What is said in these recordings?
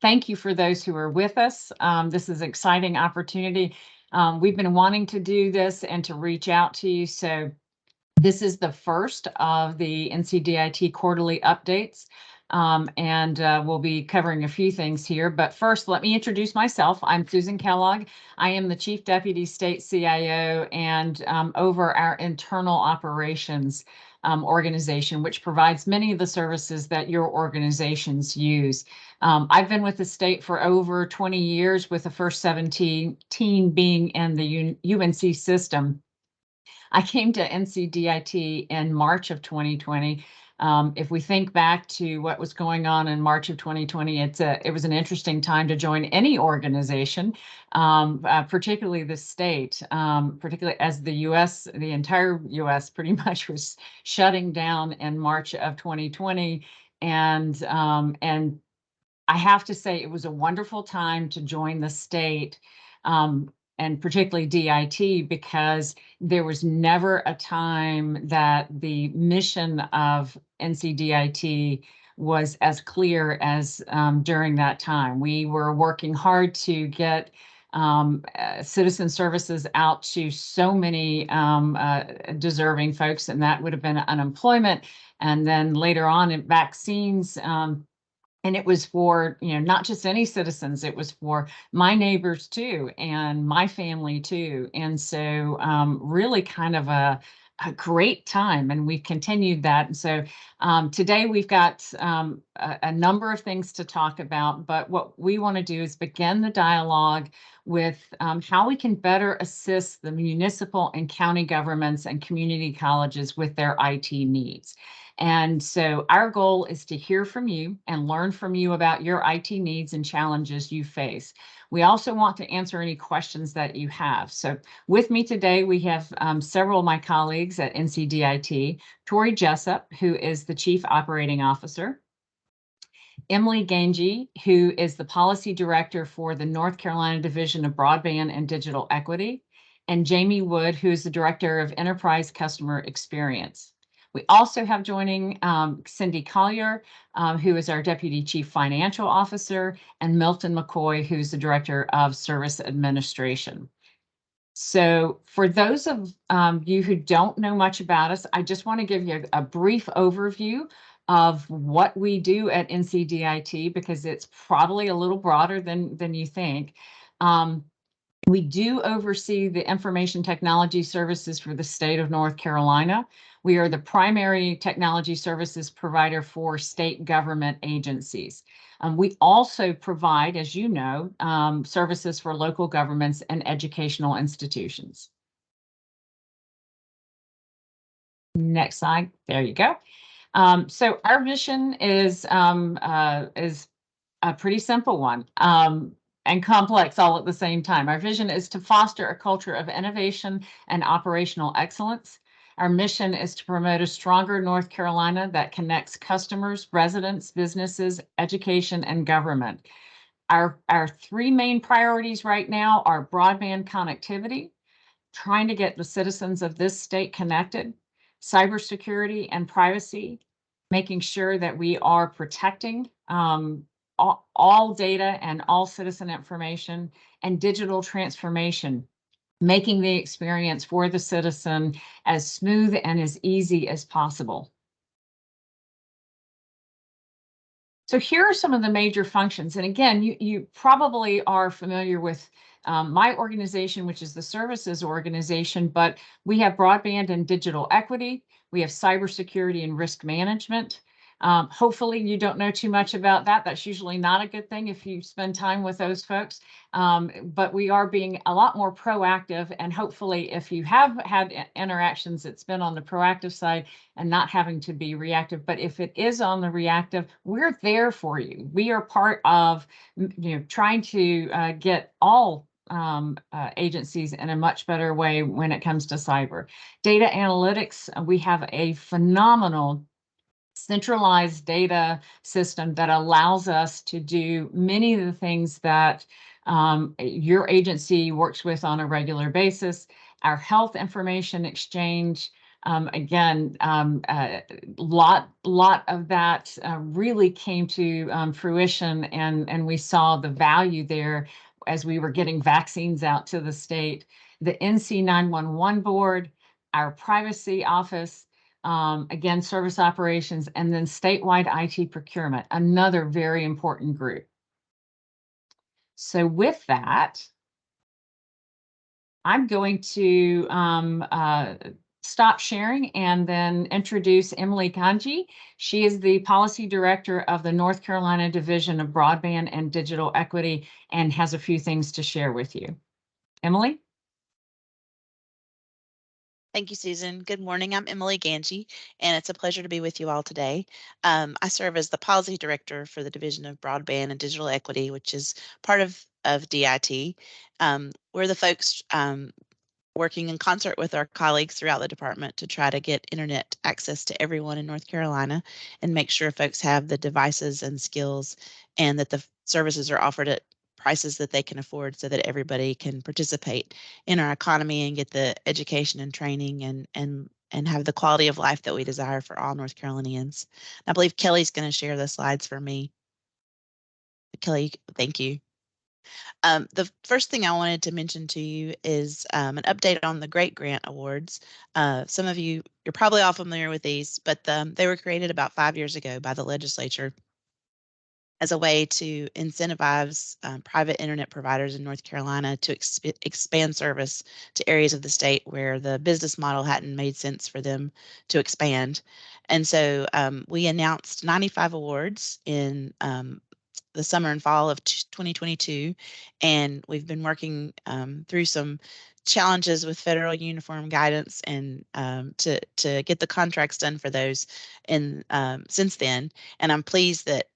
thank you for those who are with us. This is an exciting opportunity. We've been wanting to do this and to reach out to you. So this is the first of the NCDIT quarterly updates. And we'll be covering a few things here. But first, let me introduce myself. I'm Susan Kellogg. I am the Chief Deputy State CIO and over our internal operations organization, which provides many of the services that your organizations use. I've been with the state for over 20 years, with the first 17 being in the UNC system. I came to NCDIT in March of 2020. If we think back to what was going on in March of 2020, it was an interesting time to join any organization, particularly the state, particularly as the entire US pretty much was shutting down in March of 2020. And I have to say it was a wonderful time to join the state. And particularly DIT, because there was never a time that the mission of NCDIT was as clear as during that time. We were working hard to get citizen services out to so many deserving folks, and that would have been unemployment. And then later on in vaccines, and it was for, not just any citizens, it was for my neighbors too, and my family too. And so really kind of a great time, and we've continued that. And so today we've got a number of things to talk about, but what we want to do is begin the dialogue with how we can better assist the municipal and county governments and community colleges with their IT needs. And so our goal is to hear from you and learn from you about your IT needs and challenges you face. We also want to answer any questions that you have. So with me today, we have several of my colleagues at NCDIT, Tori Jessup, who is the Chief Operating Officer, Emily Gange, who is the Policy Director for the North Carolina Division of Broadband and Digital Equity, and Jamie Wood, who is the Director of Enterprise Customer Experience. We also have joining Cindy Collier, who is our Deputy Chief Financial Officer, and Milton McCoy, who's the Director of Service Administration. So for those of you who don't know much about us, I just want to give you a brief overview of what we do at NCDIT, because it's probably a little broader than you think. We do oversee the information technology services for the state of North Carolina. We are the primary technology services provider for state government agencies. We also provide, as you know, services for local governments and educational institutions. Next slide. There you go. So our mission is a pretty simple one. And complex all at the same time. Our vision is to foster a culture of innovation and operational excellence. Our mission is to promote a stronger North Carolina that connects customers, residents, businesses, education, and government. Our three main priorities right now are broadband connectivity, trying to get the citizens of this state connected, cybersecurity and privacy, making sure that we are protecting all data and all citizen information, and digital transformation, making the experience for the citizen as smooth and as easy as possible. So here are some of the major functions. And again, you probably are familiar with my organization, which is the services organization, but we have broadband and digital equity. We have cybersecurity and risk management. Hopefully you don't know too much about that. That's usually not a good thing if you spend time with those folks. But we are being a lot more proactive, and hopefully if you have had interactions, it's been on the proactive side and not having to be reactive. But if it is on the reactive, we're there for you. We are part of, trying to get all agencies in a much better way when it comes to cyber. Data analytics, we have a phenomenal centralized data system that allows us to do many of the things that your agency works with on a regular basis. Our health information exchange, Again, lot of that really came to fruition, and we saw the value there as we were getting vaccines out to the state. The NC 911 board, our privacy office, again, service operations, and then statewide IT procurement, another very important group. So with that, I'm going to stop sharing and then introduce Emily Kanji. She is the Policy Director of the North Carolina Division of Broadband and Digital Equity and has a few things to share with you. Emily? Thank you, Susan. Good morning. I'm Emily Ganji, and it's a pleasure to be with you all today. I serve as the Policy Director for the Division of Broadband and Digital Equity, which is part of DIT. We're the folks working in concert with our colleagues throughout the department to try to get internet access to everyone in North Carolina and make sure folks have the devices and skills and that the services are offered at prices that they can afford so that everybody can participate in our economy and get the education and training and have the quality of life that we desire for all North Carolinians. I believe Kelly's going to share the slides for me. Kelly, thank you. The first thing I wanted to mention to you is an update on the Great Grant Awards. Some of you, you're probably all familiar with these, but they were created about 5 years ago by the legislature as a way to incentivize private internet providers in North Carolina to expand service to areas of the state where the business model hadn't made sense for them to expand. And so we announced 95 awards in the summer and fall of 2022, and we've been working through some challenges with federal uniform guidance and to get the contracts done for those and since then. And I'm pleased that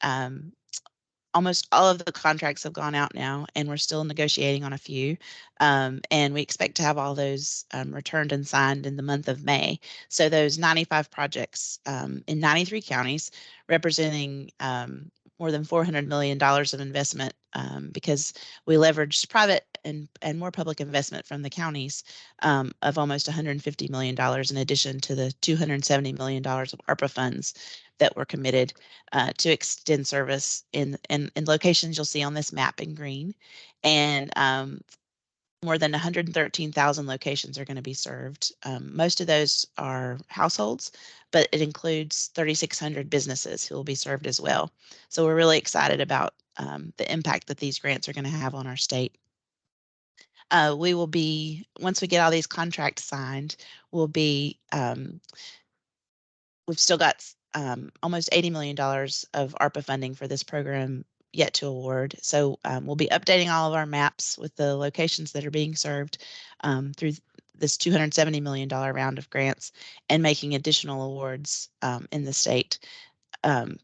almost all of the contracts have gone out now, and we're still negotiating on a few. And we expect to have all those returned and signed in the month of May. So those 95 projects in 93 counties representing more than $400 million of investment because we leveraged private and more public investment from the counties of almost $150 million in addition to the $270 million of ARPA funds that were committed to extend service in locations you'll see on this map in green. And more than 113,000 locations are going to be served. Most of those are households, but it includes 3,600 businesses who will be served as well. So we're really excited about the impact that these grants are going to have on our state. We will be, once we get all these contracts signed, we'll be, we've still got almost $80 million of ARPA funding for this program yet to award. So we'll be updating all of our maps with the locations that are being served through this $270 million round of grants and making additional awards in the state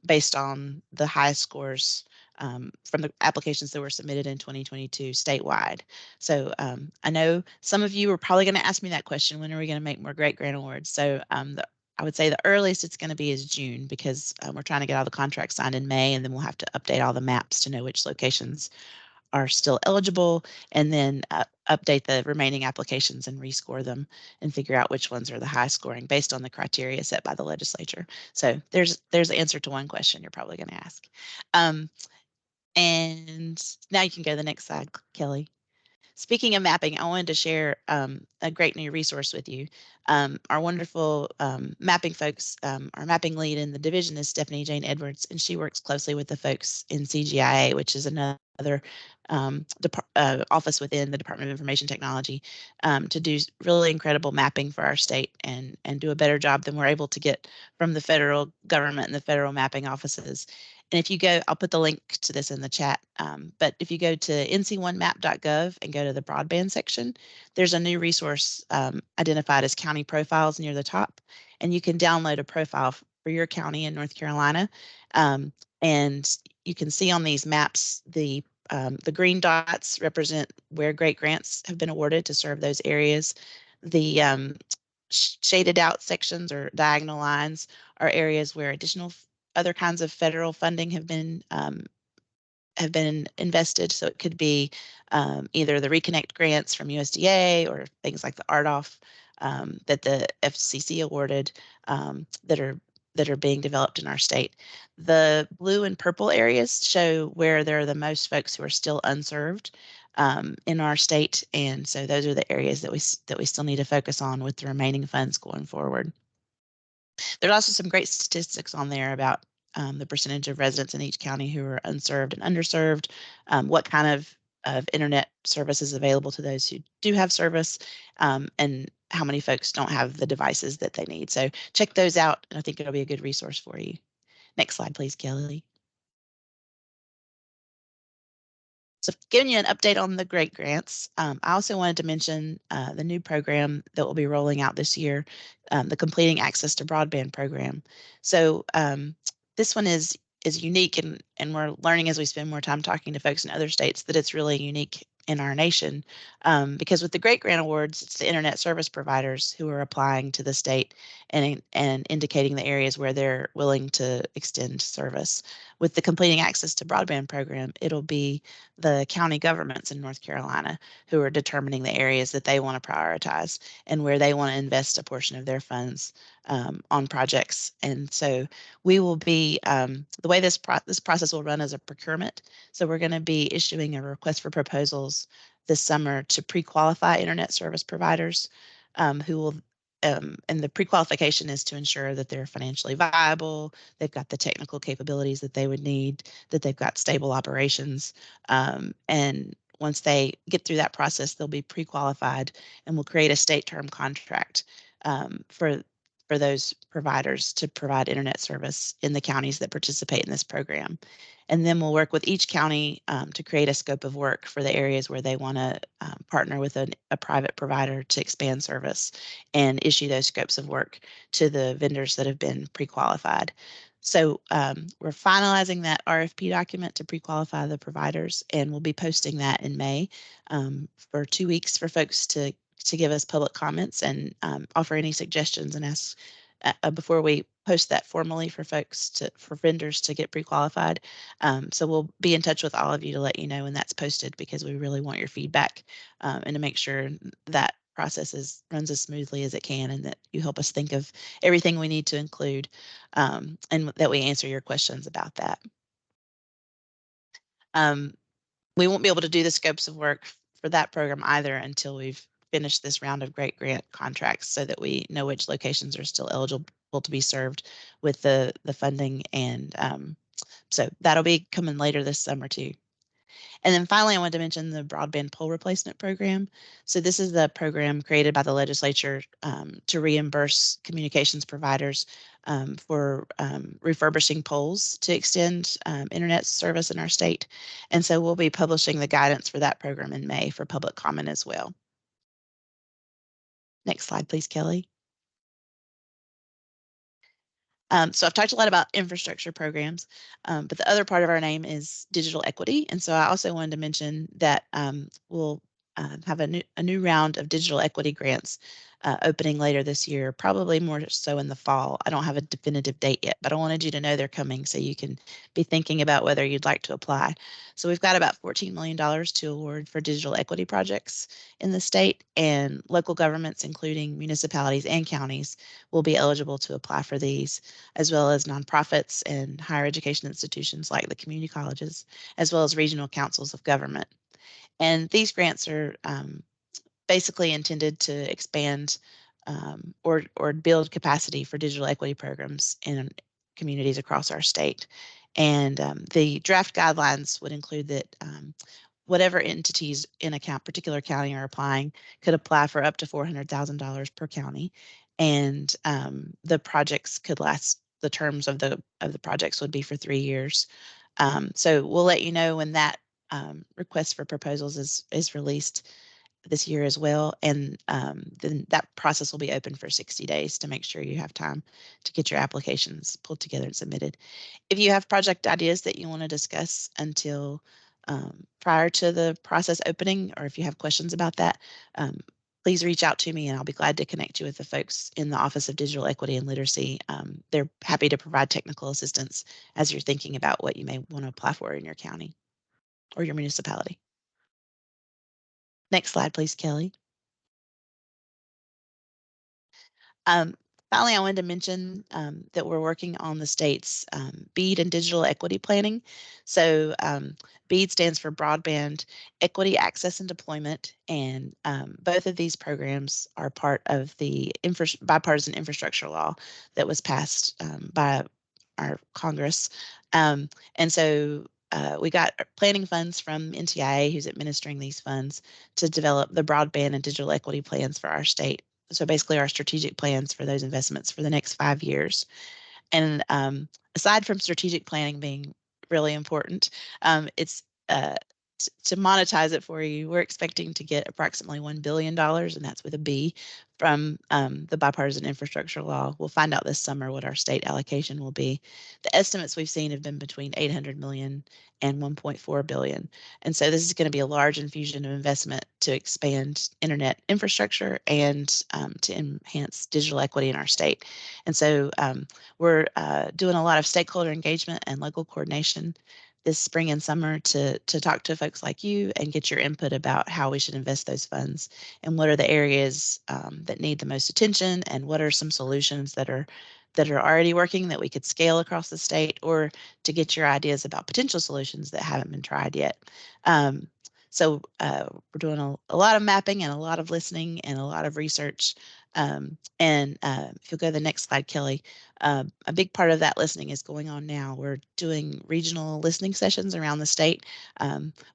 based on the highest scores from the applications that were submitted in 2022 statewide. So I know some of you are probably going to ask me that question, when are we going to make more Great Grant Awards? So I would say the earliest it's going to be is June because we're trying to get all the contracts signed in May, and then we'll have to update all the maps to know which locations are still eligible, and then update the remaining applications and rescore them and figure out which ones are the high scoring based on the criteria set by the legislature. So there's the answer to one question you're probably going to ask. And now you can go to the next slide, Kelly. Speaking of mapping, I wanted to share a great new resource with you. Our wonderful mapping folks, our mapping lead in the division is Stephanie Jane Edwards, and she works closely with the folks in CGIA, which is another office within the Department of Information Technology, to do really incredible mapping for our state and do a better job than we're able to get from the federal government and the federal mapping offices. And if you go, I'll put the link to this in the chat, but if you go to nc1map.gov and go to the broadband section, there's a new resource identified as county profiles near the top, and you can download a profile for your county in North Carolina. And you can see on these maps, the green dots represent where great grants have been awarded to serve those areas. The shaded out sections or diagonal lines are areas where additional other kinds of federal funding have been invested. So it could be either the Reconnect grants from USDA or things like the RDOF that the FCC awarded that are being developed in our state. The blue and purple areas show where there are the most folks who are still unserved in our state, and so those are the areas that we still need to focus on with the remaining funds going forward. There's also some great statistics on there about the percentage of residents in each county who are unserved and underserved, what kind of internet service is available to those who do have service, and how many folks don't have the devices that they need. So check those out, and I think it'll be a good resource for you. Next slide, please, Kelly. So giving you an update on the great grants, I also wanted to mention the new program that will be rolling out this year, the Completing Access to Broadband program. So this one is unique, and we're learning as we spend more time talking to folks in other states that it's really unique in our nation, because with the Great Grant Awards, it's the internet service providers who are applying to the state and indicating the areas where they're willing to extend service. With the Completing Access to Broadband program, it'll be the county governments in North Carolina who are determining the areas that they want to prioritize and where they want to invest a portion of their funds on projects. And so we will be, the way this process will run as a procurement. So we're going to be issuing a request for proposals this summer to pre-qualify internet service providers who will and the pre-qualification is to ensure that they're financially viable, they've got the technical capabilities that they would need, that they've got stable operations. And once they get through that process, they'll be pre-qualified, and we'll create a state term contract for those providers to provide internet service in the counties that participate in this program. And then we'll work with each county to create a scope of work for the areas where they want to partner with a private provider to expand service and issue those scopes of work to the vendors that have been pre-qualified. So we're finalizing that RFP document to pre-qualify the providers, and we'll be posting that in May for 2 weeks for folks to give us public comments and offer any suggestions and ask before we post that formally for for vendors to get pre-qualified. So we'll be in touch with all of you to let you know when that's posted, because we really want your feedback and to make sure that process runs as smoothly as it can, and that you help us think of everything we need to include, and that we answer your questions about that. We won't be able to do the scopes of work for that program either until we've finished this round of great grant contracts, so that we know which locations are still eligible to be served with the funding. And so that'll be coming later this summer too. And then finally, I wanted to mention the broadband pole replacement program. So this is the program created by the legislature to reimburse communications providers for refurbishing poles to extend internet service in our state. And so we'll be publishing the guidance for that program in May for public comment as well. Next slide, please, Kelly. So I've talked a lot about infrastructure programs, but the other part of our name is digital equity. And so I also wanted to mention that we'll have a new round of digital equity grants opening later this year, probably more so in the fall. I don't have a definitive date yet, but I wanted you to know they're coming so you can be thinking about whether you'd like to apply. So we've got about $14 million to award for digital equity projects in the state, and local governments, including municipalities and counties, will be eligible to apply for these, as well as nonprofits and higher education institutions like the community colleges, as well as regional councils of government. And these grants are basically intended to expand or build capacity for digital equity programs in communities across our state. And the draft guidelines would include that whatever entities in a particular county are applying could apply for up to $400,000 per county, and the projects could last. The terms of the projects would be for 3 years. So we'll let you know when that request for proposals is released this year as well, and then that process will be open for 60 days to make sure you have time to get your applications pulled together and submitted. If you have project ideas that you want to discuss until prior to the process opening, or if you have questions about that, please reach out to me, and I'll be glad to connect you with the folks in the Office of Digital Equity and Literacy. They're happy to provide technical assistance as you're thinking about what you may want to apply for in your county or your municipality. Next slide, please, Kelly. Um, Finally, I wanted to mention that we're working on the state's BEAD and digital equity planning. So BEAD stands for Broadband Equity Access and Deployment, and both of these programs are part of the bipartisan infrastructure law that was passed by our Congress. And so we got planning funds from NTIA, who's administering these funds, to develop the broadband and digital equity plans for our state. So basically our strategic plans for those investments for the next 5 years. And aside from strategic planning being really important, it's to monetize it for you, we're expecting to get approximately $1 billion, and that's with a B, from the bipartisan infrastructure law. We'll find out this summer what our state allocation will be. The estimates we've seen have been between 800 million and 1.4 billion. And so this is going to be a large infusion of investment to expand internet infrastructure and to enhance digital equity in our state. And so we're doing a lot of stakeholder engagement and local coordination this spring and summer to talk to folks like you and get your input about how we should invest those funds and what are the areas that need the most attention and what are some solutions that are already working that we could scale across the state, or to get your ideas about potential solutions that haven't been tried yet. So we're doing a lot of mapping and a lot of listening and a lot of research. If you'll go to the next slide, Kelly, a big part of that listening is going on now. We're doing regional listening sessions around the state.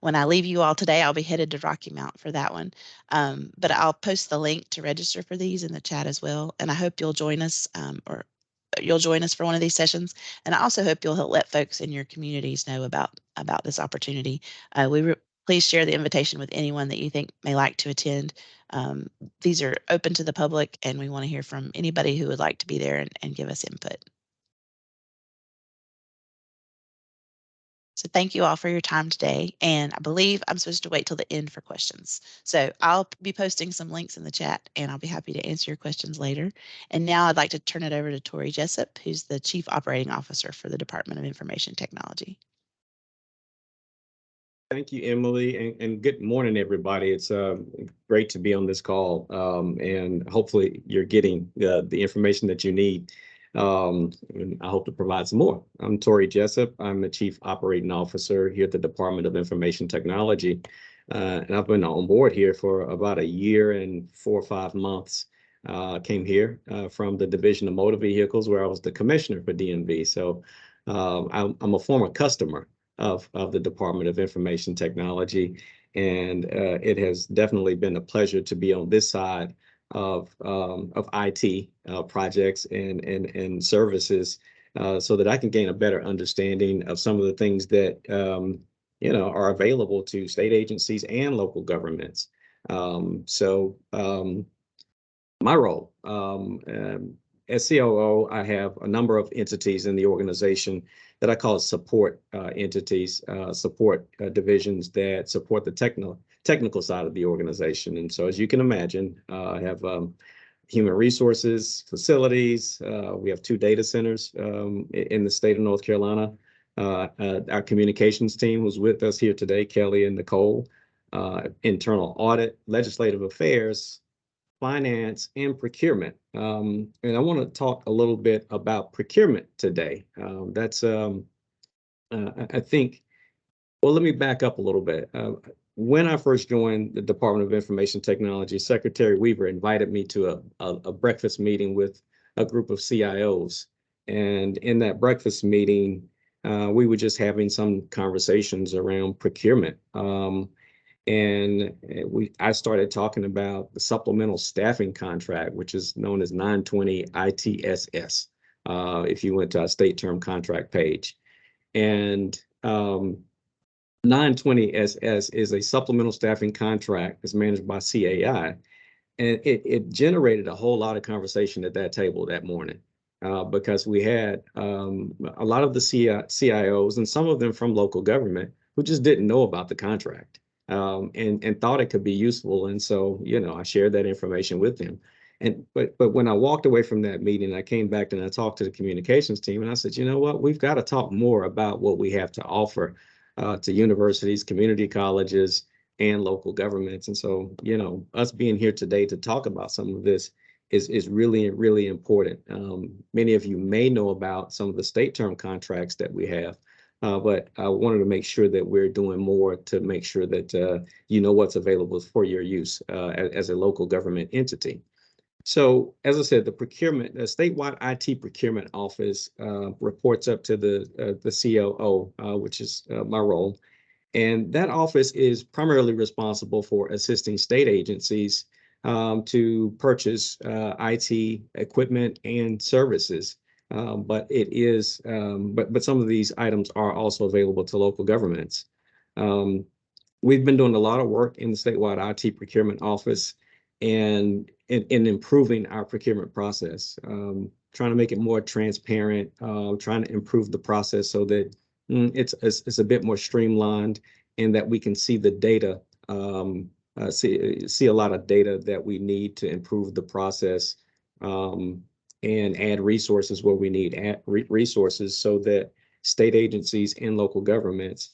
When I leave you all today, I'll be headed to Rocky Mount for that one. But I'll post the link to register for these in the chat as well. And I hope you'll join us or you'll join us for one of these sessions. And I also hope you'll help let folks in your communities know about this opportunity. Please share the invitation with anyone that you think may like to attend. These are open to the public, and we want to hear from anybody who would like to be there and give us input. So thank you all for your time today. And I believe I'm supposed to wait till the end for questions. So I'll be posting some links in the chat, and I'll be happy to answer your questions later. And now I'd like to turn it over to Tori Jessup, who's the Chief Operating Officer for the Department of Information Technology. Thank you, Emily, and good morning, everybody. It's great to be on this call, and hopefully you're getting the information that you need. And I hope to provide some more. I'm Tori Jessup. I'm the Chief Operating Officer here at the Department of Information Technology, and I've been on board here for about a year and 4 or 5 months. Came here from the Division of Motor Vehicles, where I was the commissioner for DMV. So I'm a former customer of the Department of Information Technology. And it has definitely been a pleasure to be on this side of IT projects and services so that I can gain a better understanding of some of the things that are available to state agencies and local governments. My role as COO, I have a number of entities in the organization that I call support entities, support divisions that support the technical side of the organization. And so, as you can imagine, I have human resources, facilities. We have 2 data centers in the state of North Carolina. Our communications team who's with us here today, Kelly and Nicole, internal audit, legislative affairs, finance, and procurement. And I want to talk a little bit about procurement today. I think, well, let me back up a little bit. When I first joined the Department of Information Technology, Secretary Weaver invited me to a breakfast meeting with a group of CIOs. And in that breakfast meeting, we were just having some conversations around procurement. I started talking about the supplemental staffing contract, which is known as 920 ITSS, if you went to our state term contract page. And 920 SS is a supplemental staffing contract that's managed by CAI. And it generated a whole lot of conversation at that table that morning because we had a lot of the CIOs and some of them from local government who just didn't know about the contract. And thought it could be useful. And so, I shared that information with them. But when I walked away from that meeting, I came back and I talked to the communications team and I said, you know what, we've got to talk more about what we have to offer to universities, community colleges, and local governments. And so, us being here today to talk about some of this is really, really important. Many of you may know about some of the state term contracts that we have, but I wanted to make sure that we're doing more to make sure that you know what's available for your use as a local government entity. So, as I said, the statewide IT procurement office reports up to the COO, which is my role. And that office is primarily responsible for assisting state agencies to purchase IT equipment and services. But some of these items are also available to local governments. We've been doing a lot of work in the statewide IT procurement office and in improving our procurement process, trying to make it more transparent, trying to improve the process so that it's a bit more streamlined and that we can see the data, see a lot of data that we need to improve the process, and add resources where we need resources so that state agencies and local governments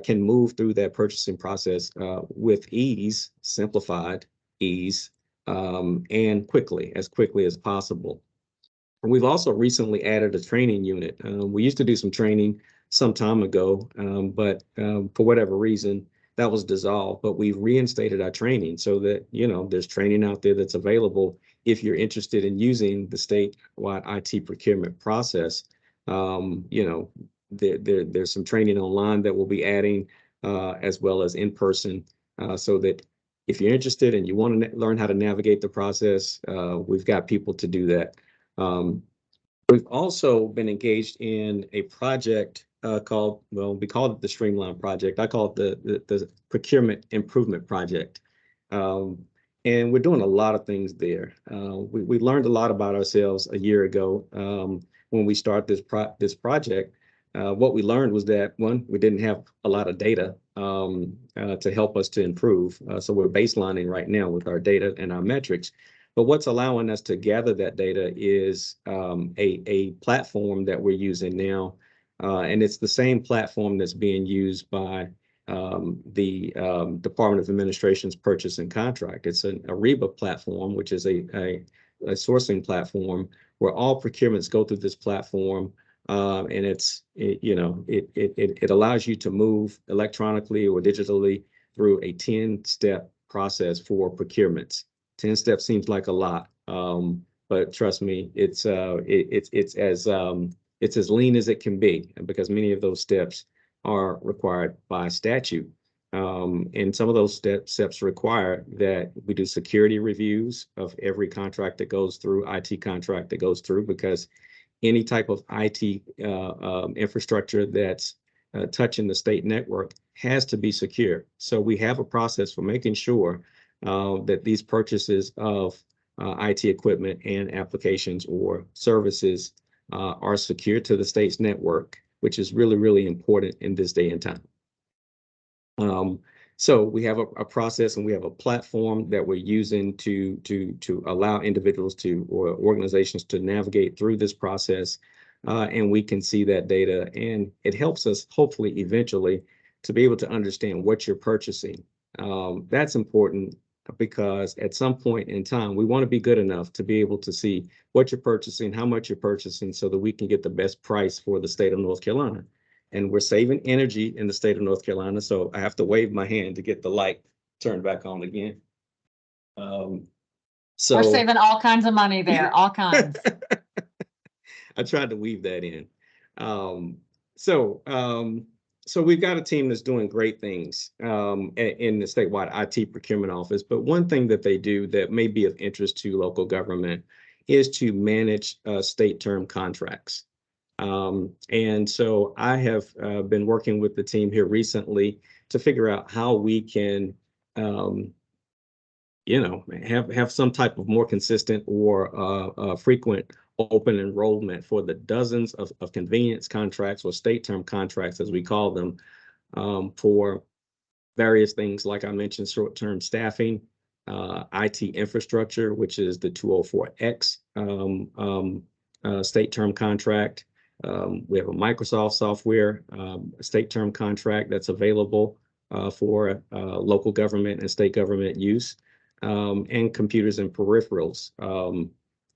can move through that purchasing process with ease, simplified ease, and quickly as possible. We've also recently added a training unit. We used to do some training some time ago, but for whatever reason, that was dissolved. But we've reinstated our training so that, there's training out there that's available if you're interested in using the statewide IT procurement process. There's some training online that we'll be adding, as well as in person, so that if you're interested and you want to learn how to navigate the process, we've got people to do that. We've also been engaged in a project we called it the Streamline Project. I call it the Procurement Improvement Project. And we're doing a lot of things there. We learned a lot about ourselves a year ago when we started this project. What we learned was that, one, we didn't have a lot of data to help us to improve. So we're baselining right now with our data and our metrics. But what's allowing us to gather that data is a platform that we're using now. And it's the same platform that's being used by the Department of Administration's Purchase and Contract. It's an Ariba platform, which is a sourcing platform where all procurements go through this platform. And it allows you to move electronically or digitally through a 10-step process for procurements. 10 steps seems like a lot, but trust me, it's as lean as it can be, because many of those steps are required by statute. And some of those steps require that we do security reviews of every contract that goes through, IT contract that goes through, because any type of IT infrastructure that's touching the state network has to be secure. So we have a process for making sure that these purchases of IT equipment and applications or services are secure to the state's network, which is really, really important in this day and time. So we have a process and we have a platform that we're using to allow individuals or organizations to navigate through this process, and we can see that data, and it helps us hopefully eventually to be able to understand what you're purchasing. That's important because at some point in time, we want to be good enough to be able to see what you're purchasing, how much you're purchasing, so that we can get the best price for the state of North Carolina. And we're saving energy in the state of North Carolina, so I have to wave my hand to get the light turned back on again. We're saving all kinds of money there, all kinds. I tried to weave that in. So we've got a team that's doing great things in the statewide IT procurement office. But one thing that they do that may be of interest to local government is to manage state term contracts. And so I have been working with the team here recently to figure out how we can, have some type of more consistent or frequent open enrollment for the dozens of convenience contracts or state term contracts, as we call them, for various things, like I mentioned, short-term staffing, IT infrastructure, which is the 204X state term contract. We have a Microsoft software state term contract that's available for local government and state government use. and computers and peripherals.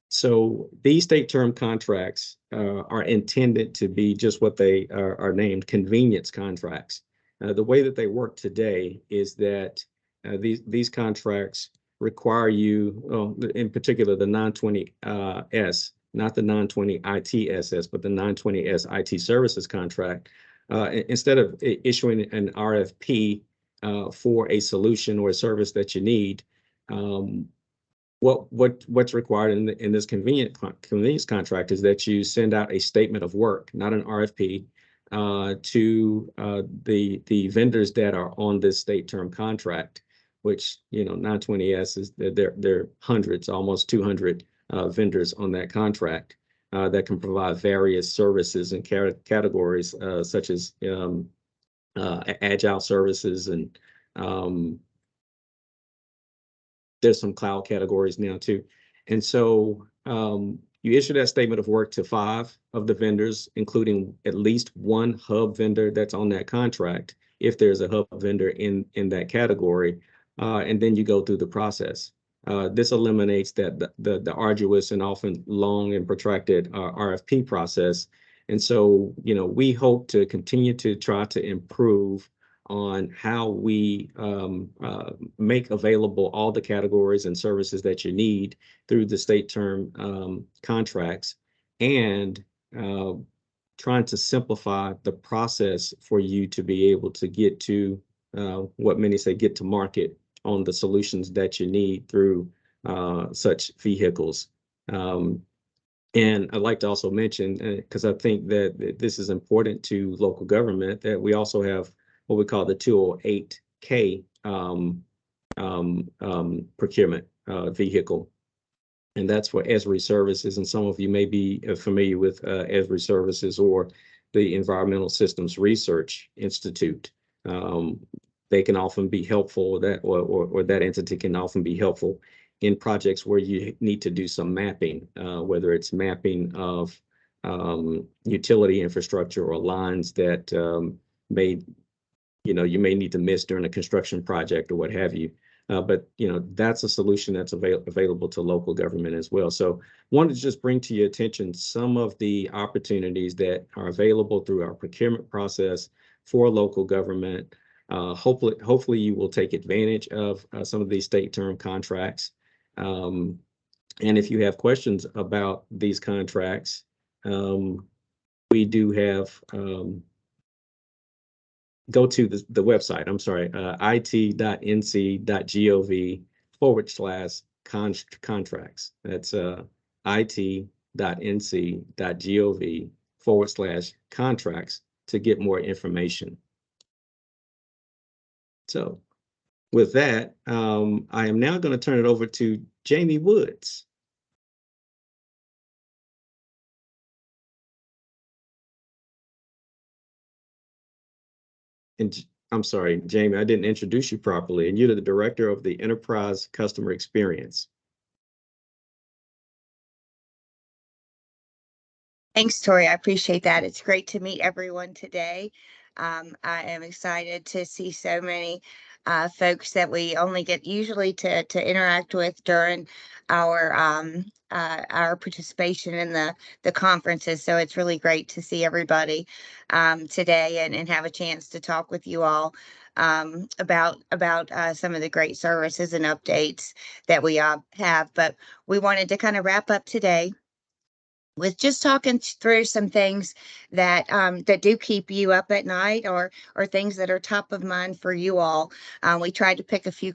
So these state term contracts are intended to be just what they are named, convenience contracts. The way that they work today is that these contracts require you, in particular, the 920S, not the 920 ITSS, but the 920S IT services contract. Instead of issuing an RFP for a solution or a service that you need, what's required in this convenience contract is that you send out a statement of work, not an RFP, to the vendors that are on this state term contract, which 920S is there are hundreds, almost 200 vendors on that contract that can provide various services and categories such as agile services, and there's some cloud categories now too. And so you issue that statement of work to 5 of the vendors, including at least one hub vendor that's on that contract, if there's a hub vendor in that category, and then you go through the process. This eliminates the arduous and often long and protracted RFP process. And so, we hope to continue to try to improve on how we make available all the categories and services that you need through the state term contracts, and trying to simplify the process for you to be able to get to what many say get to market on the solutions that you need through such vehicles. And I'd like to also mention, because I think that this is important to local government, that we also have what we call the 208K procurement vehicle. And that's for ESRI services. And some of you may be familiar with ESRI services or the Environmental Systems Research Institute. They can often be helpful, or that entity can often be helpful in projects where you need to do some mapping, whether it's mapping of utility infrastructure or lines that you may need to miss during a construction project or what have you. But that's a solution that's available to local government as well. So wanted to just bring to your attention some of the opportunities that are available through our procurement process for local government. Hopefully you will take advantage of some of these state term contracts. And if you have questions about these contracts, we do have, go to the website, I'm sorry, it.nc.gov/contracts. That's it.nc.gov/contracts to get more information. So with that, I am now going to turn it over to Jamie Woods. And I'm sorry, Jamie, I didn't introduce you properly, and you're the Director of the Enterprise Customer Experience. Thanks, Tori. I appreciate that. It's great to meet everyone today. I am excited to see so many folks that we only get usually to interact with during our participation in the conferences. So it's really great to see everybody today and have a chance to talk with you all about some of the great services and updates that we have. But we wanted to kind of wrap up today with just talking through some things that that do keep you up at night, or things that are top of mind for you all. We tried to pick a few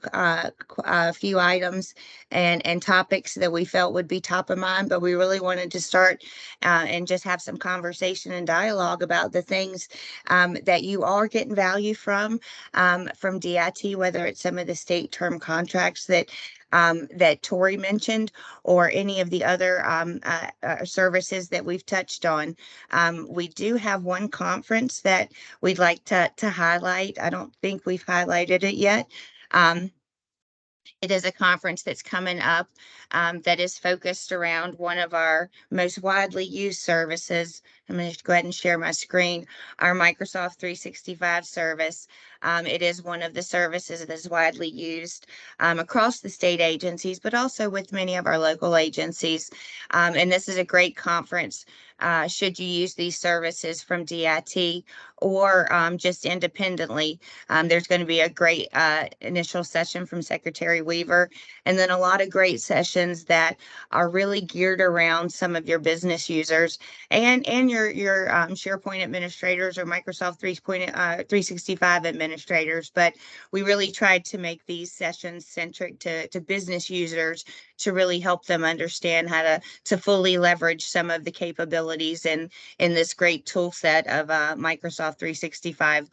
items and topics that we felt would be top of mind, but we really wanted to start and just have some conversation and dialogue about the things that you are getting value from DIT, whether it's some of the state term contracts that Tori mentioned, or any of the other services that we've touched on. We do have one conference that we'd like to highlight. I don't think we've highlighted it yet. It is a conference that's coming up that is focused around one of our most widely used services. I'm going to go ahead and share my screen. Our Microsoft 365 service. It is one of the services that is widely used across the state agencies, but also with many of our local agencies. And this is a great conference should you use these services from DIT or just independently. There's going to be a great initial session from Secretary Weaver, and then a lot of great sessions that are really geared around some of your business users and your SharePoint administrators or Microsoft 365 administrators. But we really tried to make these sessions centric to business users to really help them understand how to fully leverage some of the capabilities in this great tool set of Microsoft 365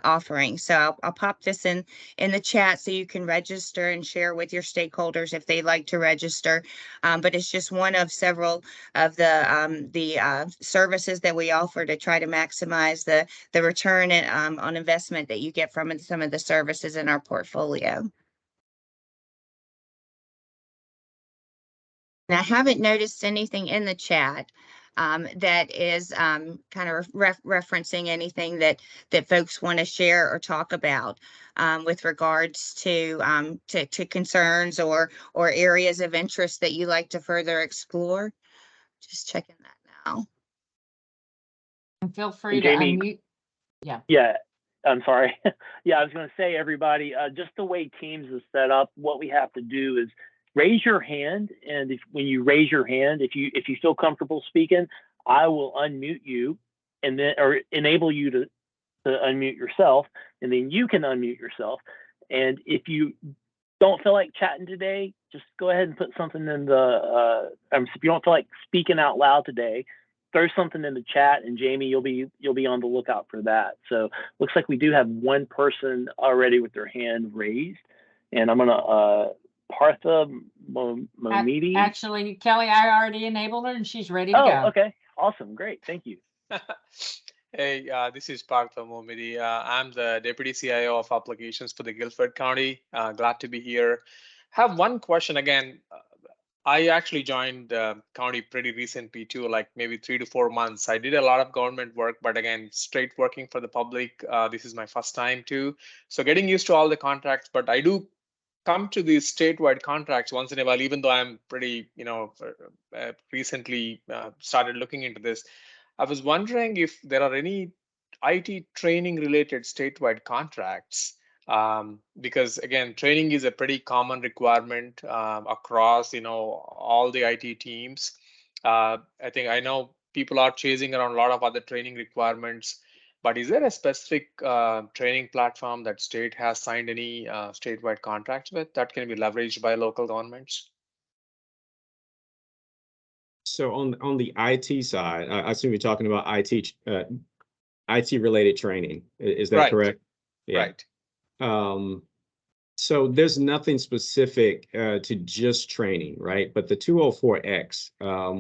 offering. So I'll pop this in the chat so you can register and share with your stakeholders if they'd like to register. But it's just one of several of the services that we offer to try to maximize the return on investment that you get from some of the services in our portfolio. Now, I haven't noticed anything in the chat that is kind of referencing anything that folks want to share or talk about with regards to concerns or areas of interest that you like to further explore. Just checking that now. And feel free to Jamie, unmute. Yeah. Yeah, I'm sorry. Yeah, I was going to say, everybody, just the way Teams is set up, what we have to do is raise your hand, and when you raise your hand, if you feel comfortable speaking, I will unmute you, and then or enable you to unmute yourself, and then you can unmute yourself. And if you don't feel like chatting today, just go ahead and put something in the. If you don't feel like speaking out loud today, throw something in the chat, and Jamie, you'll be on the lookout for that. So looks like we do have one person already with their hand raised, and I'm gonna Partha Momidi. Actually, Kelly, I already enabled her and she's ready to go. Oh, okay, awesome, great, thank you. Hey, this is Partha Momidi. I'm the Deputy CIO of Applications for the Guilford County. Glad to be here. Have one question again. I actually joined the county pretty recently too, like maybe 3 to 4 months. I did a lot of government work, but again, straight working for the public. This is my first time too. So getting used to all the contracts, but I do come to these statewide contracts once in a while, even though I'm pretty, recently started looking into this. I was wondering if there are any IT training related statewide contracts, because again, training is a pretty common requirement across, all the IT teams. I know people are chasing around a lot of other training requirements, but is there a specific training platform that state has signed any statewide contracts with that can be leveraged by local governments? So on the IT side, I assume you're talking about IT related training. Is that Right. correct? Yeah. Right. So there's nothing specific to just training, right? But the 204X,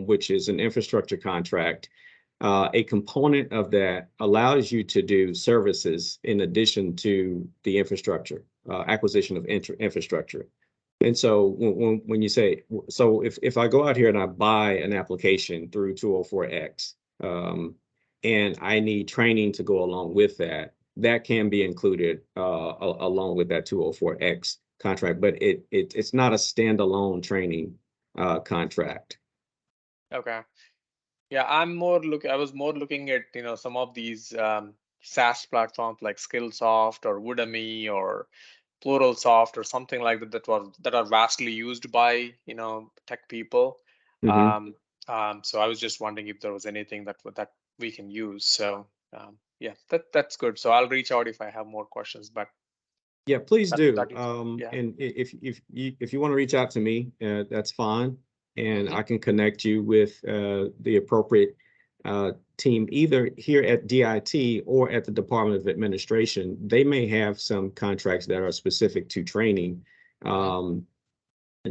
which is an infrastructure contract, a component of that allows you to do services in addition to the infrastructure, acquisition of infrastructure. And so when you say, so if I go out here and I buy an application through 204X, and I need training to go along with that, that can be included along with that 204X contract, but it's not a standalone training contract. Okay. Yeah, I was more looking at, some of these SaaS platforms like Skillsoft or Udemy or Pluralsoft or something like that are vastly used by, tech people. Mm-hmm. So I was just wondering if there was anything that we can use. So yeah, that's good. So I'll reach out if I have more questions, but yeah, please do. Yeah. And if you want to reach out to me, that's fine. And Mm-hmm. I can connect you with the appropriate team, either here at DIT or at the Department of Administration. They may have some contracts that are specific to training,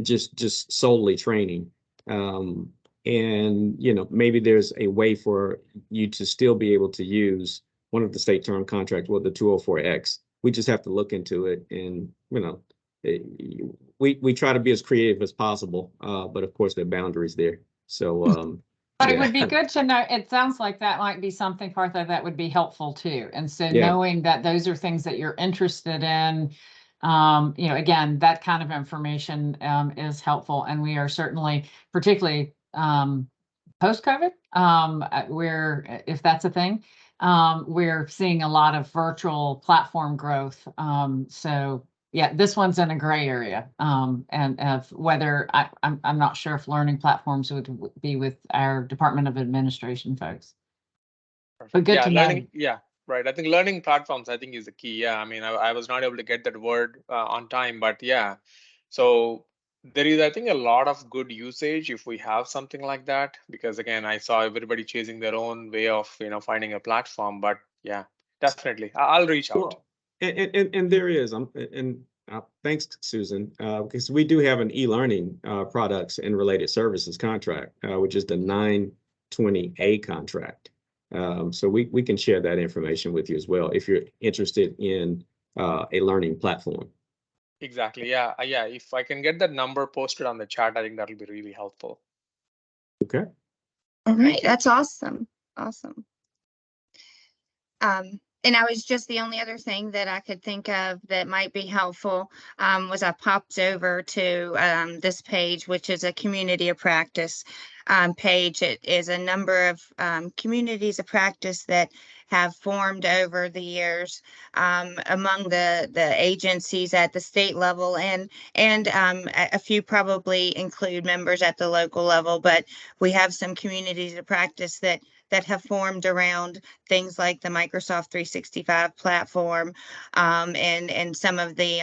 just solely training. And maybe there's a way for you to still be able to use one of the state term contracts with the 204X. We just have to look into it and we try to be as creative as possible, but of course there are boundaries there. So, But it yeah. would be good to know, it sounds like that might be something, Partha, that would be helpful too. And so Yeah. knowing that those are things that you're interested in, you know, again, that kind of information is helpful. And we are certainly, particularly post-COVID, where, if that's a thing, we're seeing a lot of virtual platform growth. So yeah, this one's in a gray area, and of whether I'm not sure if learning platforms would be with our Department of Administration folks. But good Yeah, to know. learning. Yeah, right. I think learning platforms, I think, is the key. Yeah, I mean, I was not able to get that word on time, but yeah. So there is, I think, a lot of good usage if we have something like that, because again, I saw everybody chasing their own way of, finding a platform. But yeah, definitely, I'll reach out. Well, and there is, thanks, Susan, because we do have an e-learning products and related services contract, which is the 920A contract. So we can share that information with you as well if you're interested in a learning platform. Exactly. Yeah. Yeah. If I can get that number posted on the chat, I think that'll be really helpful. Okay. All right, that's awesome. Awesome. And I was just, the only other thing that I could think of that might be helpful was I popped over to this page, which is a community of practice page. It is a number of communities of practice that have formed over the years among the agencies at the state level, and a few probably include members at the local level, but we have some communities of practice that have formed around things like the Microsoft 365 platform and some of the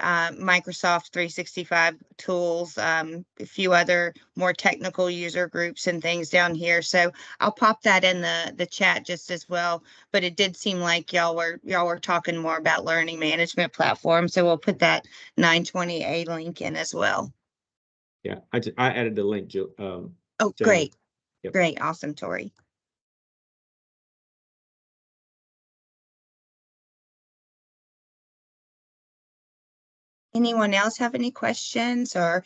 Microsoft 365 tools, a few other more technical user groups and things down here. So I'll pop that in the chat just as well. But it did seem like y'all were talking more about learning management platform. So we'll put that 920A link in as well. Yeah, I added the link, Jill. Oh, Jana. great. Yep. Great. Awesome, Tori. Anyone else have any questions or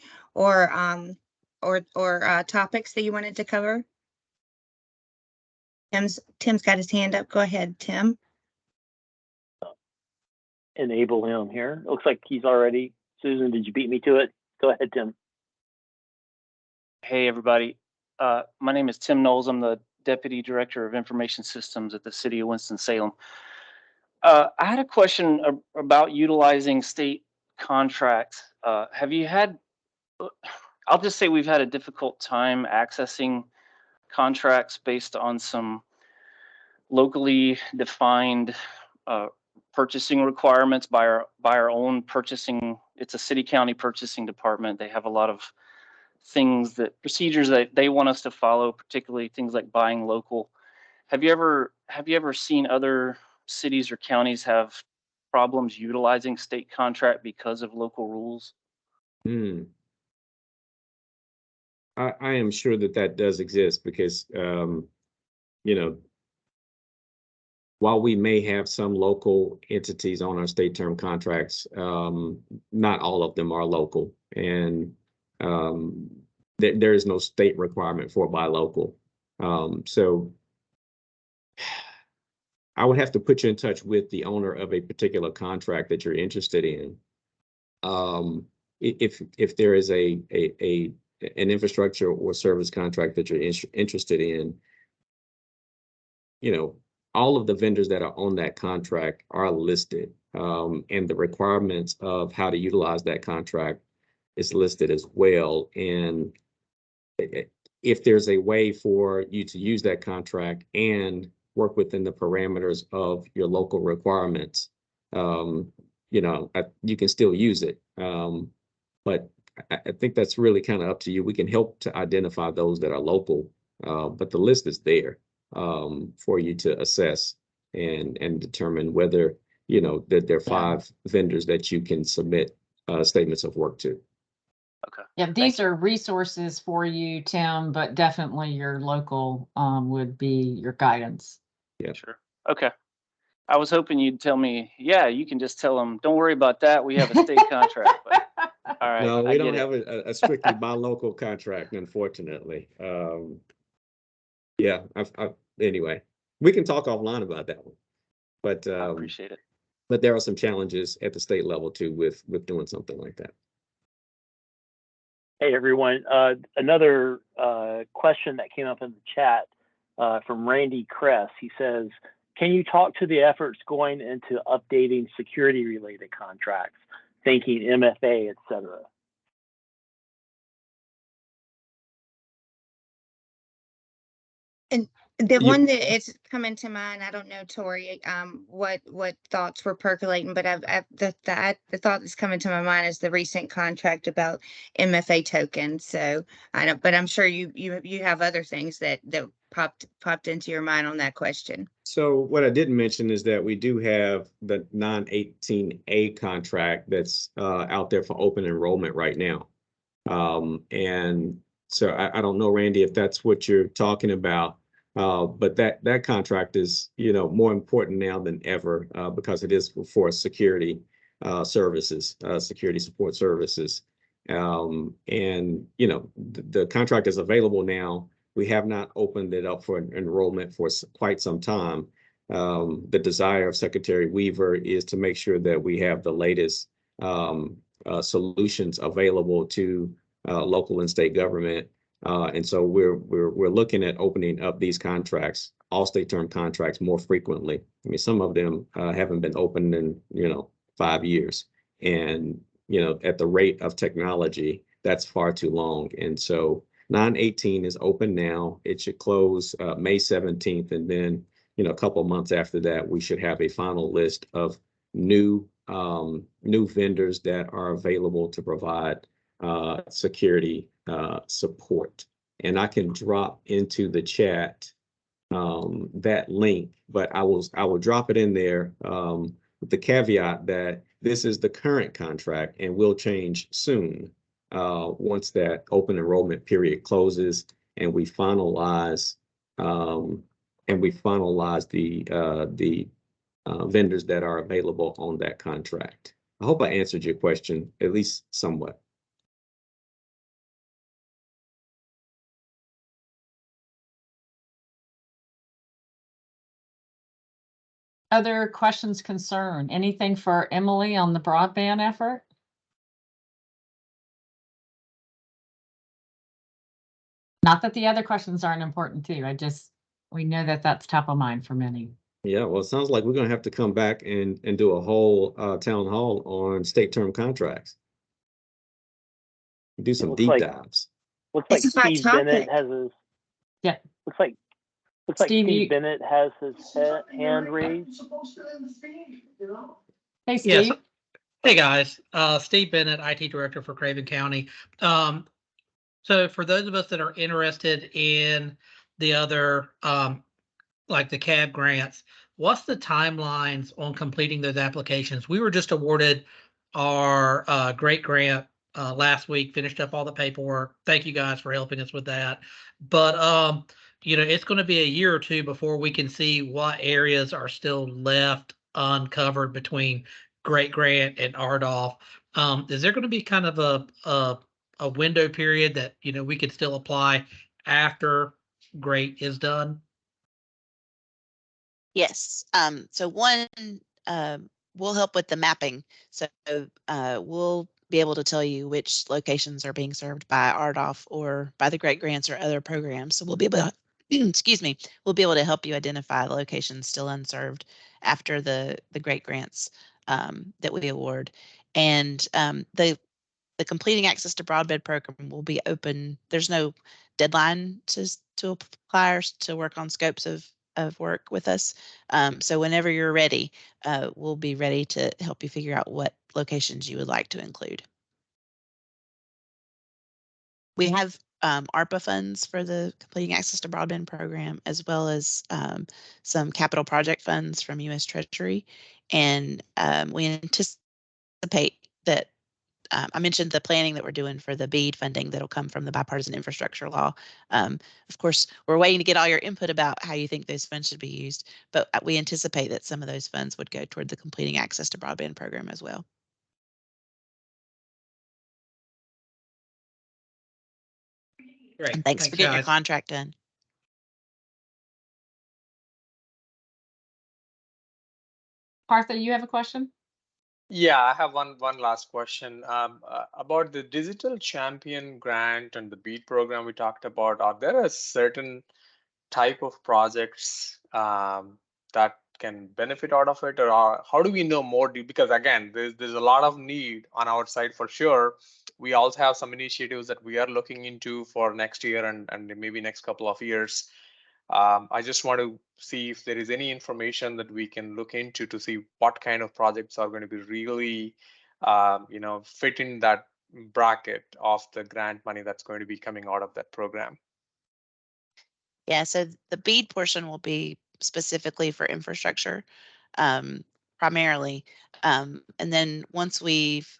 topics that you wanted to cover? Tim's got his hand up. Go ahead, Tim. Enable him here. Looks like he's already. Susan, did you beat me to it? Go ahead, Tim. Hey, everybody. My name is Tim Knowles. I'm the Deputy Director of Information Systems at the City of Winston-Salem. I had a question about utilizing state contracts. Have you had, I'll just say we've had a difficult time accessing contracts based on some locally defined purchasing requirements by our own purchasing. It's a city county purchasing department. They have a lot of procedures that they want us to follow, particularly things like buying local. Have you ever seen other cities or counties have problems utilizing state contract because of local rules? I am sure that does exist because, while we may have some local entities on our state term contracts, not all of them are local, and there is no state requirement for buy local. So I would have to put you in touch with the owner of a particular contract that you're interested in. If there is an infrastructure or service contract that you're interested in, all of the vendors that are on that contract are listed, and the requirements of how to utilize that contract is listed as well. And if there's a way for you to use that contract and work within the parameters of your local requirements, you can still use it. But I think that's really kind of up to you. We can help to identify those that are local, but the list is there for you to assess and determine whether, that there are 5 vendors that you can submit statements of work to. Okay. Yeah, these are resources for you, Tim, but definitely your local would be your guidance. Yeah. Sure. Okay. I was hoping you'd tell me, yeah, you can just tell them, don't worry about that. We have a state contract. But, all right. No, I we get don't it. have a strictly buy local contract, unfortunately. Yeah, anyway, we can talk offline about that one. But I appreciate it. but there are some challenges at the state level too with doing something like that. Hey everyone, another question that came up in the chat from Randy Kress. He says, can you talk to the efforts going into updating security related contracts, thinking MFA, et cetera? And the one that it's coming to mind, I don't know, Tori, what thoughts were percolating, but the thought that's coming to my mind is the recent contract about MFA tokens. So I don't, but I'm sure you have other things that popped into your mind on that question. So what I didn't mention is that we do have the 918A contract that's out there for open enrollment right now. And so I don't know, Randy, if that's what you're talking about. But that contract is, more important now than ever because it is for security services, security support services. And, the contract is available now. We have not opened it up for enrollment for quite some time. The desire of Secretary Weaver is to make sure that we have the latest solutions available to local and state government. And so we're looking at opening up these contracts, all state term contracts, more frequently. I mean, some of them haven't been opened in 5 years, and at the rate of technology, that's far too long. And so 918 is open now. It should close May 17th, and then a couple of months after that, we should have a final list of new vendors that are available to provide security support. And I can drop into the chat that link, but I will drop it in there with the caveat that this is the current contract and will change soon once that open enrollment period closes and we finalize the vendors that are available on that contract. I hope I answered your question, at least somewhat. Other questions, concern, anything for Emily on the broadband effort? Not that the other questions aren't important too. We know that that's top of mind for many. Yeah, well, it sounds like we're going to have to come back and do a whole town hall on state term contracts. Do some deep dives. Looks like Steve Bennett has his. Yeah. Looks like Steve Bennett has his hand raised. Hey, Steve. Yes. Hey guys, Steve Bennett, IT Director for Craven County. So for those of us that are interested in the other, like the CAB grants, what's the timelines on completing those applications? We were just awarded our great grant last week, finished up all the paperwork. Thank you guys for helping us with that. But it's going to be a year or two before we can see what areas are still left uncovered between Great Grant and RDOF. Is there going to be kind of a window period that we could still apply after Great is done? Yes. So one, we'll help with the mapping. So we'll be able to tell you which locations are being served by RDOF or by the Great Grants or other programs. So we'll be able to, excuse me, we'll be able to help you identify the locations still unserved after the Great Grants that we award. And the completing access to broadband program will be open. There's no deadline to apply or to work on scopes of work with us. So whenever you're ready, we'll be ready to help you figure out what locations you would like to include. We have ARPA funds for the completing access to broadband program, as well as some capital project funds from U.S. Treasury. And we anticipate that I mentioned the planning that we're doing for the BEAD funding that'll come from the bipartisan infrastructure law. Of course, we're waiting to get all your input about how you think those funds should be used, but we anticipate that some of those funds would go toward the Completing Access to Broadband program as well. Great. And thanks for getting your guys. contract done. Partha, you have a question? Yeah, I have one last question about the Digital Champion Grant and the BEAD program we talked about. Are there a certain type of projects that can benefit out of it, or how do we know more? Because again, there's a lot of need on our side for sure. We also have some initiatives that we are looking into for next year and maybe next couple of years. I just want to see if there is any information that we can look into to see what kind of projects are going to be really, fit in that bracket of the grant money that's going to be coming out of that program. Yeah, so the BEAD portion will be specifically for infrastructure, primarily. And then once we've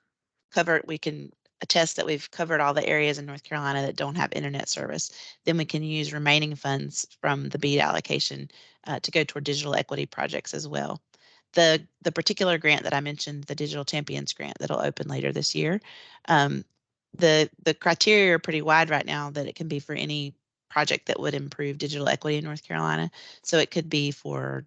covered, we can attest that we've covered all the areas in North Carolina that don't have internet service. Then we can use remaining funds from the BEAD allocation to go toward digital equity projects as well. The particular grant that I mentioned, the Digital Champions grant that'll open later this year, the criteria are pretty wide right now that it can be for any project that would improve digital equity in North Carolina. So it could be for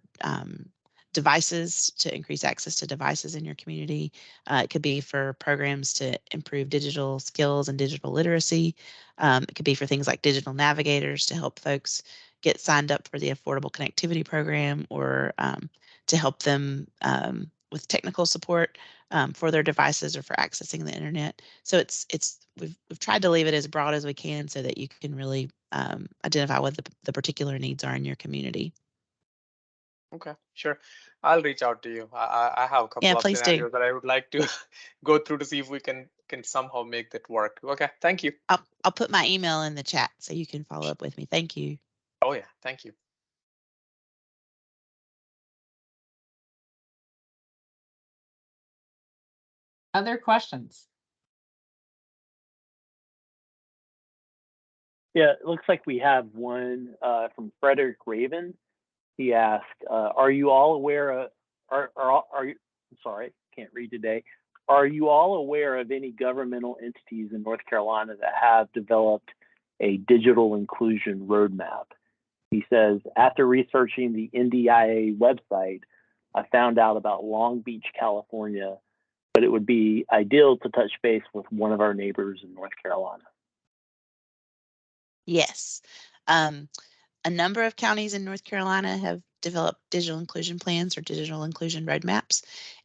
devices, to increase access to devices in your community. It could be for programs to improve digital skills and digital literacy. It could be for things like digital navigators to help folks get signed up for the Affordable Connectivity Program, or to help them with technical support for their devices or for accessing the internet. So we've tried to leave it as broad as we can so that you can really identify what the particular needs are in your community. Okay, sure. I'll reach out to you. I have a couple of scenarios that I would like to go through to see if we can somehow make that work. Okay, thank you. I'll put my email in the chat so you can follow up with me. Thank you. Oh yeah, thank you. Other questions? Yeah, it looks like we have one from Frederick Raven. He asked, "Are you all aware of? Are you? Sorry, can't read today. Are you all aware of any governmental entities in North Carolina that have developed a digital inclusion roadmap?" He says, "After researching the NDIA website, I found out about Long Beach, California, but it would be ideal to touch base with one of our neighbors in North Carolina." Yes. A number of counties in North Carolina have developed digital inclusion plans or digital inclusion roadmaps.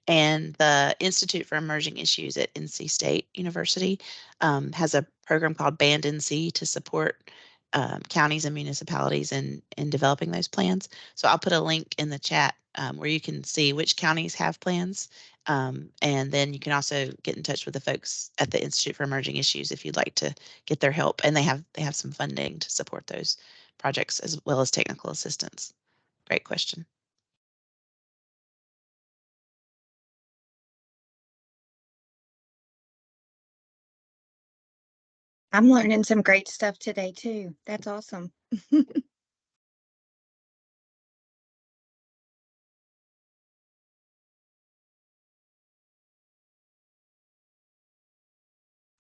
And the Institute for Emerging Issues at NC State University has a program called Band NC to support counties and municipalities in developing those plans. So I'll put a link in the chat where you can see which counties have plans. And then you can also get in touch with the folks at the Institute for Emerging Issues if you'd like to get their help. And they have some funding to support those projects as well as technical assistance. Great question. I'm learning some great stuff today too. That's awesome.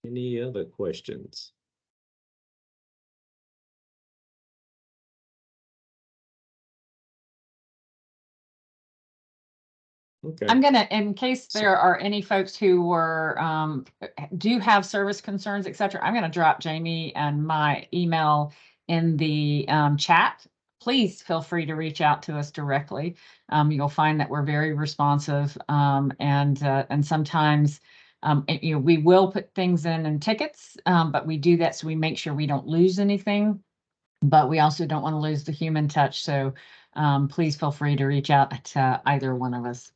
Any other questions? Okay. I'm gonna, in case there are any folks who were, do have service concerns, et cetera, I'm gonna drop Jamie and my email in the chat. Please feel free to reach out to us directly. You'll find that we're very responsive, and sometimes we will put things in tickets, but we do that so we make sure we don't lose anything. But we also don't want to lose the human touch. So please feel free to reach out to either one of us.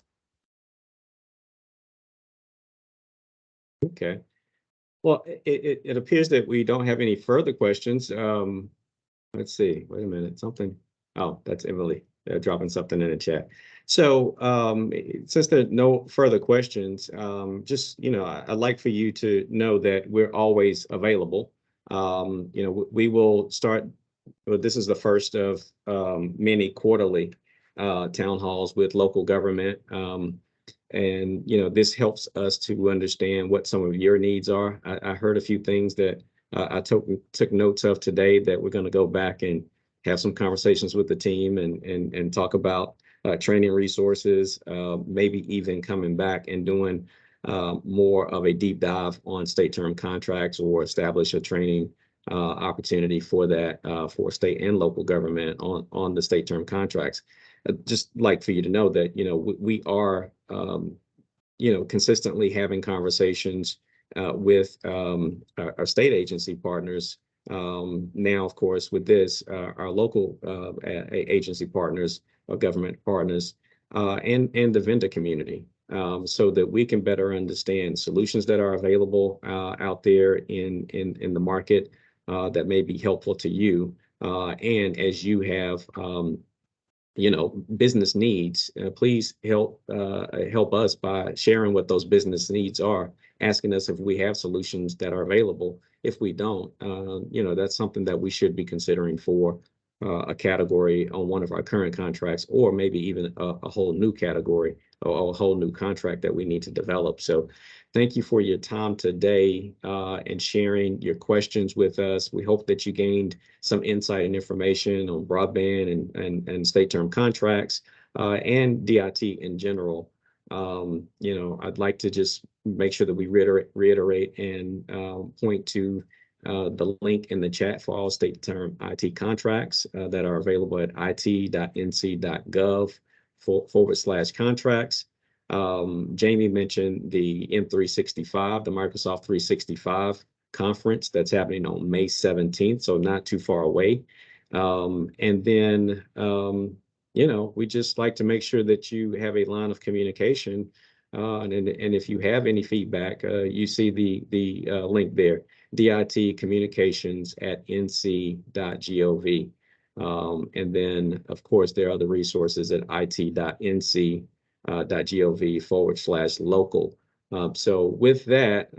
Okay. Well, it appears that we don't have any further questions. Let's see. Wait a minute. Something. Oh, that's Emily dropping something in the chat. So since there are no further questions, just, I'd like for you to know that we're always available. We will start, well, this is the first of many quarterly town halls with local government. And, this helps us to understand what some of your needs are. I heard a few things that I took notes of today that we're going to go back and have some conversations with the team and talk about training resources, maybe even coming back and doing more of a deep dive on state term contracts or establish a training opportunity for that for state and local government on the state term contracts. I'd just like for you to know that, we are, consistently having conversations with our state agency partners. Now, of course, with this, our local agency partners, or government partners, and the vendor community, so that we can better understand solutions that are available out there in the market that may be helpful to you. And as you have business needs, please help us by sharing what those business needs are, asking us if we have solutions that are available. If we don't, that's something that we should be considering for a category on one of our current contracts, or maybe even a whole new category or a whole new contract that we need to develop. So thank you for your time today and sharing your questions with us. We hope that you gained some insight and information on broadband and state term contracts and DIT in general. I'd like to just make sure that we reiterate and point to the link in the chat for all state term IT contracts that are available at it.nc.gov/contracts. Jamie mentioned the M365, the Microsoft 365 conference that's happening on May 17th, so not too far away. And then, we just like to make sure that you have a line of communication. And if you have any feedback, you see the link there, DIT communications at nc.gov. And then, of course, there are other resources at it.nc.gov/local. So with that,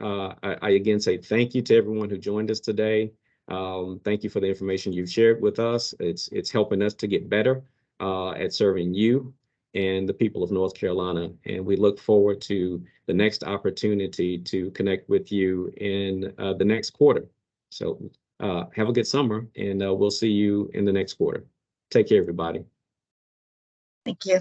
I again say thank you to everyone who joined us today. Thank you for the information you've shared with us. It's helping us to get better at serving you and the people of North Carolina. And we look forward to the next opportunity to connect with you in the next quarter. So have a good summer, and we'll see you in the next quarter. Take care, everybody. Thank you.